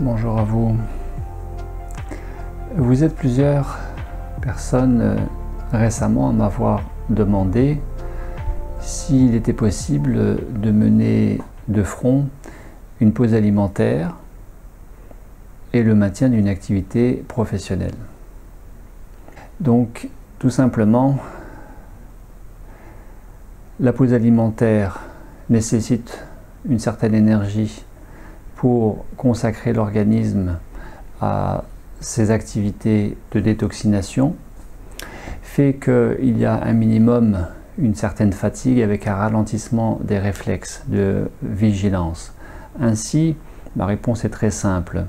Bonjour à vous. Vous êtes plusieurs personnes récemment à m'avoir demandé s'il était possible de mener de front une pause alimentaire et le maintien d'une activité professionnelle. Donc, tout simplement, la pause alimentaire nécessite une certaine énergie pour consacrer l'organisme à ses activités de détoxination, fait qu'il y a un minimum, une certaine fatigue avec un ralentissement des réflexes de vigilance. Ainsi, ma réponse est très simple.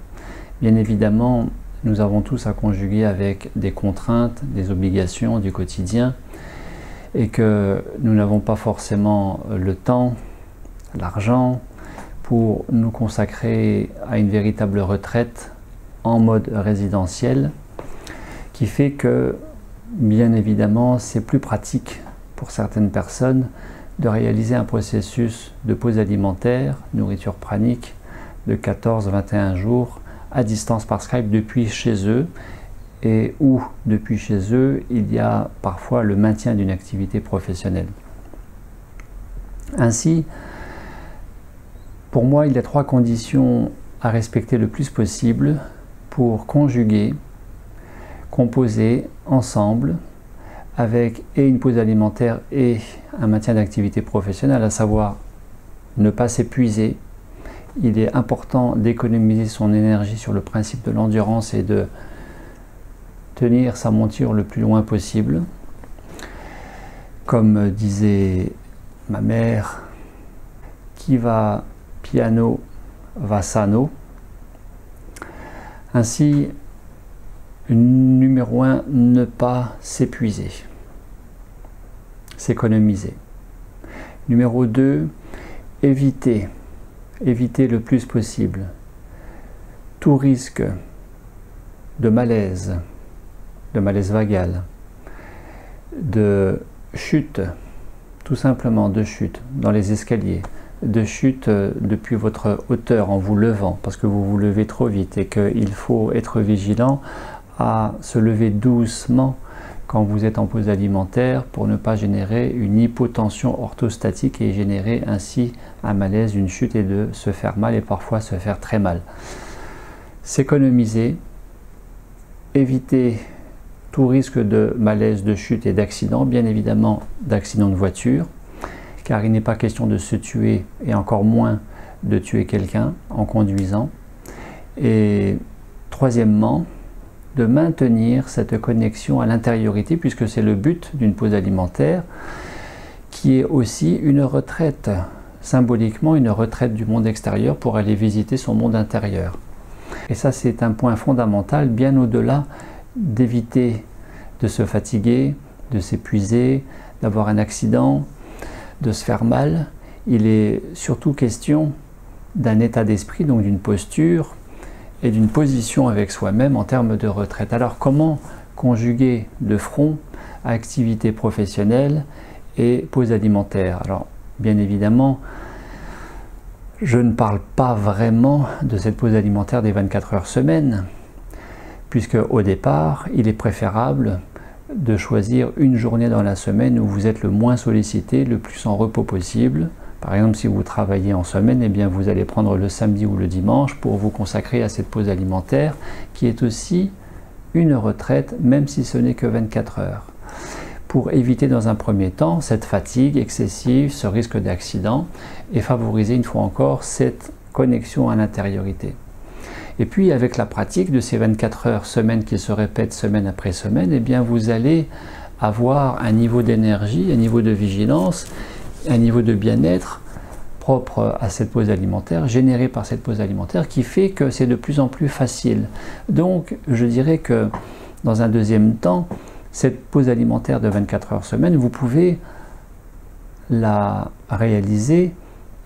Bien évidemment, nous avons tous à conjuguer avec des contraintes, des obligations du quotidien et que nous n'avons pas forcément le temps, l'argent pour nous consacrer à une véritable retraite en mode résidentiel qui fait que, bien évidemment, c'est plus pratique pour certaines personnes de réaliser un processus de pause alimentaire, nourriture pranique, de 14-21 jours à distance par Skype depuis chez eux et où depuis chez eux il y a parfois le maintien d'une activité professionnelle. Ainsi, pour moi, il y a trois conditions à respecter le plus possible pour conjuguer, composer ensemble avec et une pause alimentaire et un maintien d'activité professionnelle, à savoir ne pas s'épuiser. Il est important d'économiser son énergie sur le principe de l'endurance et de tenir sa monture le plus loin possible. Comme disait ma mère, qui va piano va sano. Ainsi, numéro 1, ne pas s'épuiser, s'économiser. Numéro 2, éviter le plus possible tout risque de malaise vagal, de chute, tout simplement de chute dans les escaliers, de chute depuis votre hauteur en vous levant parce que vous vous levez trop vite et qu'il faut être vigilant à se lever doucement quand vous êtes en pause alimentaire pour ne pas générer une hypotension orthostatique et générer ainsi un malaise, une chute et de se faire mal et parfois se faire très mal. S'économiser, éviter tout risque de malaise, de chute et d'accident, bien évidemment d'accident de voiture, car il n'est pas question de se tuer et encore moins de tuer quelqu'un en conduisant. Et troisièmement, de maintenir cette connexion à l'intériorité, puisque c'est le but d'une pause alimentaire, qui est aussi une retraite, symboliquement une retraite du monde extérieur pour aller visiter son monde intérieur. Et ça, c'est un point fondamental, bien au-delà d'éviter de se fatiguer, de s'épuiser, d'avoir un accident, de se faire mal. Il est surtout question d'un état d'esprit, donc d'une posture et d'une position avec soi-même en termes de retraite. Alors comment conjuguer de front activité professionnelle et pause alimentaire? Alors bien évidemment, je ne parle pas vraiment de cette pause alimentaire des 24 heures semaine, puisque au départ, il est préférable de choisir une journée dans la semaine où vous êtes le moins sollicité, le plus en repos possible. Par exemple, si vous travaillez en semaine, eh bien vous allez prendre le samedi ou le dimanche pour vous consacrer à cette pause alimentaire qui est aussi une retraite, même si ce n'est que 24 heures. Pour éviter dans un premier temps cette fatigue excessive, ce risque d'accident et favoriser une fois encore cette connexion à l'intériorité. Et puis avec la pratique de ces 24 heures semaine qui se répètent semaine après semaine, eh bien vous allez avoir un niveau d'énergie, un niveau de vigilance, un niveau de bien-être propre à cette pause alimentaire, généré par cette pause alimentaire, qui fait que c'est de plus en plus facile. Donc je dirais que dans un deuxième temps, cette pause alimentaire de 24 heures semaine, vous pouvez la réaliser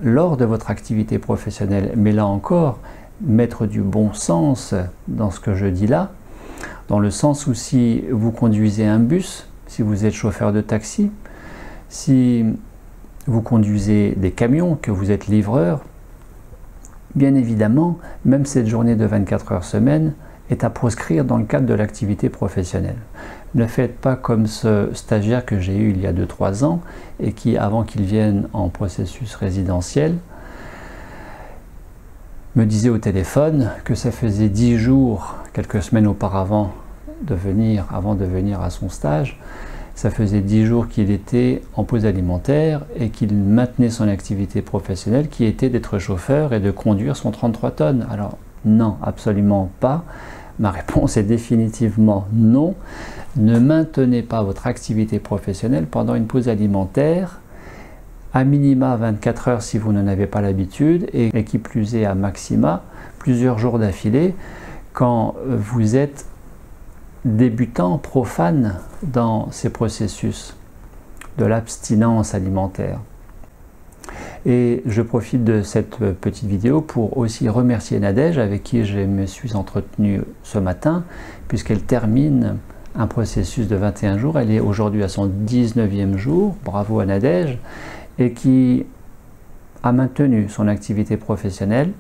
lors de votre activité professionnelle. Mais là encore, mettre du bon sens dans ce que je dis là, dans le sens où si vous conduisez un bus, si vous êtes chauffeur de taxi, si vous conduisez des camions, que vous êtes livreur, Bien évidemment, même cette journée de 24 heures semaine est à proscrire dans le cadre de l'activité professionnelle. Ne faites pas comme ce stagiaire que j'ai eu il y a 2-3 ans et qui, avant qu'il vienne en processus résidentiel, me disait au téléphone que ça faisait 10 jours, quelques semaines auparavant, avant de venir à son stage, ça faisait 10 jours qu'il était en pause alimentaire et qu'il maintenait son activité professionnelle qui était d'être chauffeur et de conduire son 33 tonnes. Alors non, absolument pas. Ma réponse est définitivement non. Ne maintenez pas votre activité professionnelle pendant une pause alimentaire, à minima 24 heures si vous n'en avez pas l'habitude, et qui plus est à maxima, plusieurs jours d'affilée, quand vous êtes débutant, profane dans ces processus de l'abstinence alimentaire. Et je profite de cette petite vidéo pour aussi remercier Nadège, avec qui je me suis entretenu ce matin, puisqu'elle termine un processus de 21 jours. Elle est aujourd'hui à son 19e jour, bravo à Nadège, et qui a maintenu son activité professionnelle,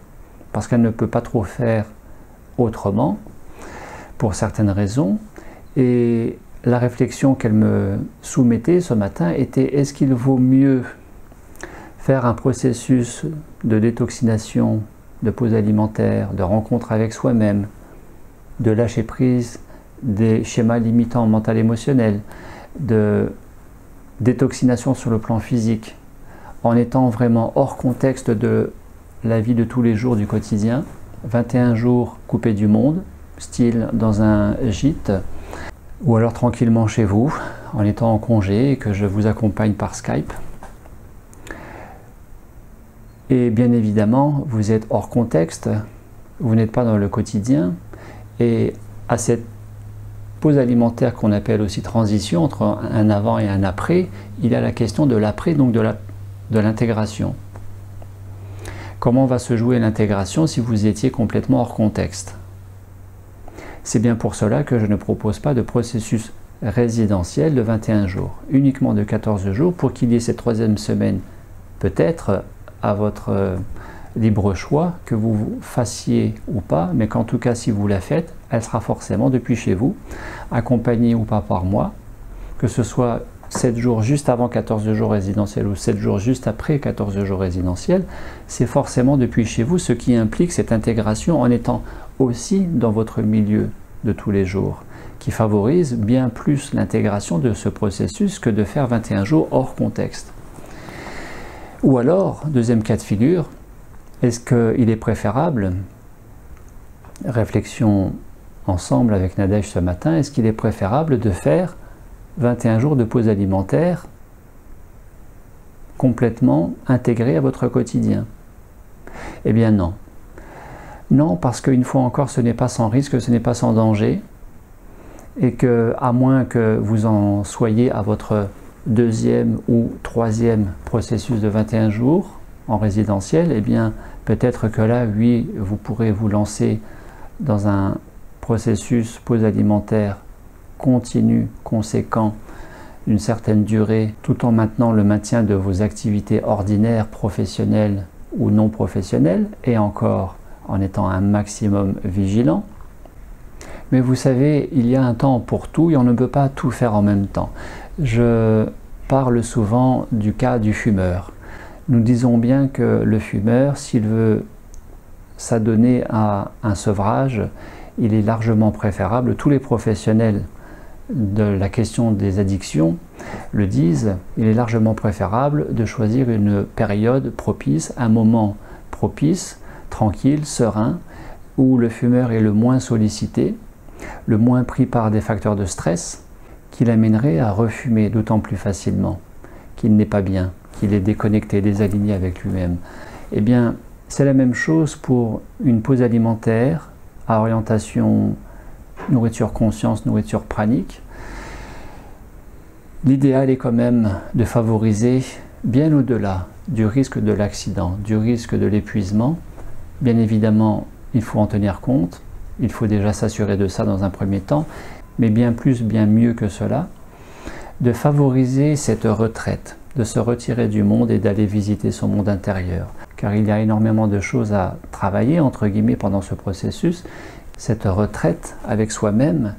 parce qu'elle ne peut pas trop faire autrement, pour certaines raisons. Et la réflexion qu'elle me soumettait ce matin était: est-ce qu'il vaut mieux faire un processus de détoxination, de pause alimentaire, de rencontre avec soi-même, de lâcher prise des schémas limitants mental émotionnels, de détoxination sur le plan physique, en étant vraiment hors contexte de la vie de tous les jours du quotidien, 21 jours coupés du monde, style dans un gîte, ou alors tranquillement chez vous, en étant en congé et que je vous accompagne par Skype. Et bien évidemment, vous êtes hors contexte, vous n'êtes pas dans le quotidien, et à cette pause alimentaire qu'on appelle aussi transition entre un avant et un après, il y a la question de l'après, donc de l'intégration. Comment va se jouer l'intégration si vous étiez complètement hors contexte? C'est bien pour cela que je ne propose pas de processus résidentiel de 21 jours, uniquement de 14 jours, pour qu'il y ait cette troisième semaine, peut-être à votre libre choix, que vous fassiez ou pas, mais qu'en tout cas si vous la faites, elle sera forcément depuis chez vous, accompagnée ou pas par moi, que ce soit 7 jours juste avant 14 jours résidentiels ou 7 jours juste après 14 jours résidentiels, c'est forcément depuis chez vous, ce qui implique cette intégration en étant aussi dans votre milieu de tous les jours, qui favorise bien plus l'intégration de ce processus que de faire 21 jours hors contexte. Ou alors, deuxième cas de figure, est-ce qu'il est préférable, réflexion ensemble avec Nadège ce matin, est-ce qu'il est préférable de faire 21 jours de pause alimentaire complètement intégrés à votre quotidien? Eh bien non. Non, parce qu'une fois encore, ce n'est pas sans risque, ce n'est pas sans danger, et que, à moins que vous en soyez à votre deuxième ou troisième processus de 21 jours en résidentiel, eh bien peut-être que là, oui, vous pourrez vous lancer dans un processus pause alimentaire continu, conséquent, d'une certaine durée, tout en maintenant le maintien de vos activités ordinaires, professionnelles ou non professionnelles, et encore en étant un maximum vigilant. Mais vous savez, il y a un temps pour tout et on ne peut pas tout faire en même temps. Je parle souvent du cas du fumeur. Nous disons bien que le fumeur, s'il veut s'adonner à un sevrage, il est largement préférable, tous les professionnels de la question des addictions le disent, il est largement préférable de choisir une période propice, un moment propice, tranquille, serein, où le fumeur est le moins sollicité, le moins pris par des facteurs de stress, qui l'amènerait à refumer d'autant plus facilement, qu'il n'est pas bien, qu'il est déconnecté, désaligné avec lui-même. Eh bien, c'est la même chose pour une pause alimentaire à orientation nourriture conscience, nourriture pranique. L'idéal est quand même de favoriser, bien au-delà du risque de l'accident, du risque de l'épuisement. Bien évidemment, il faut en tenir compte, il faut déjà s'assurer de ça dans un premier temps, mais bien plus, bien mieux que cela, de favoriser cette retraite, de se retirer du monde et d'aller visiter son monde intérieur. car il y a énormément de choses à travailler, entre guillemets, pendant ce processus. Cette retraite avec soi-même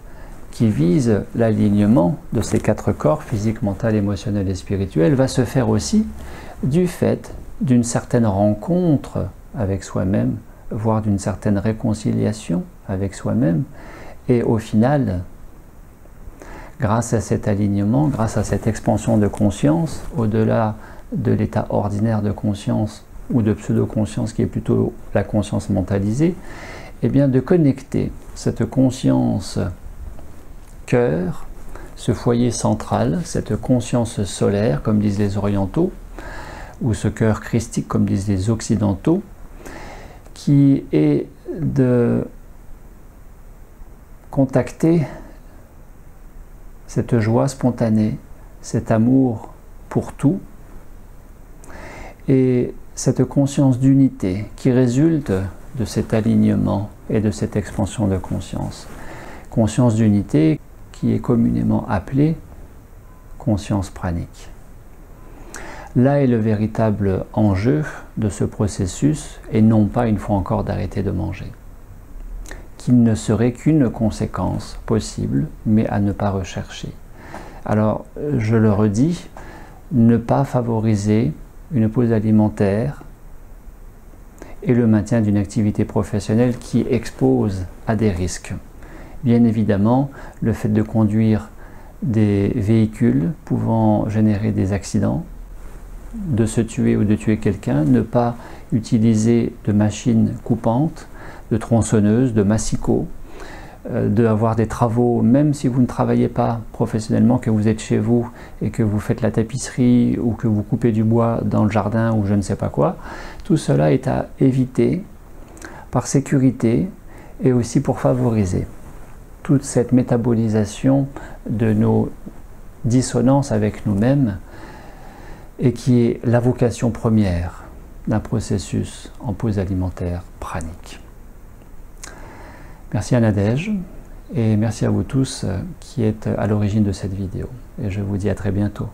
qui vise l'alignement de ces 4 corps, physique, mental, émotionnel et spirituel, va se faire aussi du fait d'une certaine rencontre avec soi-même, voire d'une certaine réconciliation avec soi-même. Et au final, grâce à cet alignement, grâce à cette expansion de conscience, au-delà de l'état ordinaire de conscience ou de pseudo-conscience qui est plutôt la conscience mentalisée, eh bien de connecter cette conscience cœur, ce foyer central, cette conscience solaire, comme disent les orientaux, ou ce cœur christique, comme disent les occidentaux, qui est de contacter cette joie spontanée, cet amour pour tout, et cette conscience d'unité qui résulte de cet alignement et de cette expansion de conscience. Conscience d'unité qui est communément appelée conscience pranique. Là est le véritable enjeu de ce processus, et non pas, une fois encore, d'arrêter de manger, qu'il ne serait qu'une conséquence possible, mais à ne pas rechercher. Alors, je le redis, ne pas favoriser une pause alimentaire et le maintien d'une activité professionnelle qui expose à des risques. Bien évidemment, le fait de conduire des véhicules pouvant générer des accidents, de se tuer ou de tuer quelqu'un, ne pas utiliser de machines coupantes, de tronçonneuses, de massicots, d'avoir des travaux, même si vous ne travaillez pas professionnellement, que vous êtes chez vous et que vous faites la tapisserie ou que vous coupez du bois dans le jardin ou je ne sais pas quoi, tout cela est à éviter par sécurité et aussi pour favoriser toute cette métabolisation de nos dissonances avec nous-mêmes et qui est la vocation première d'un processus en pause alimentaire pranique. Merci à Nadège et merci à vous tous qui êtes à l'origine de cette vidéo. Et je vous dis à très bientôt.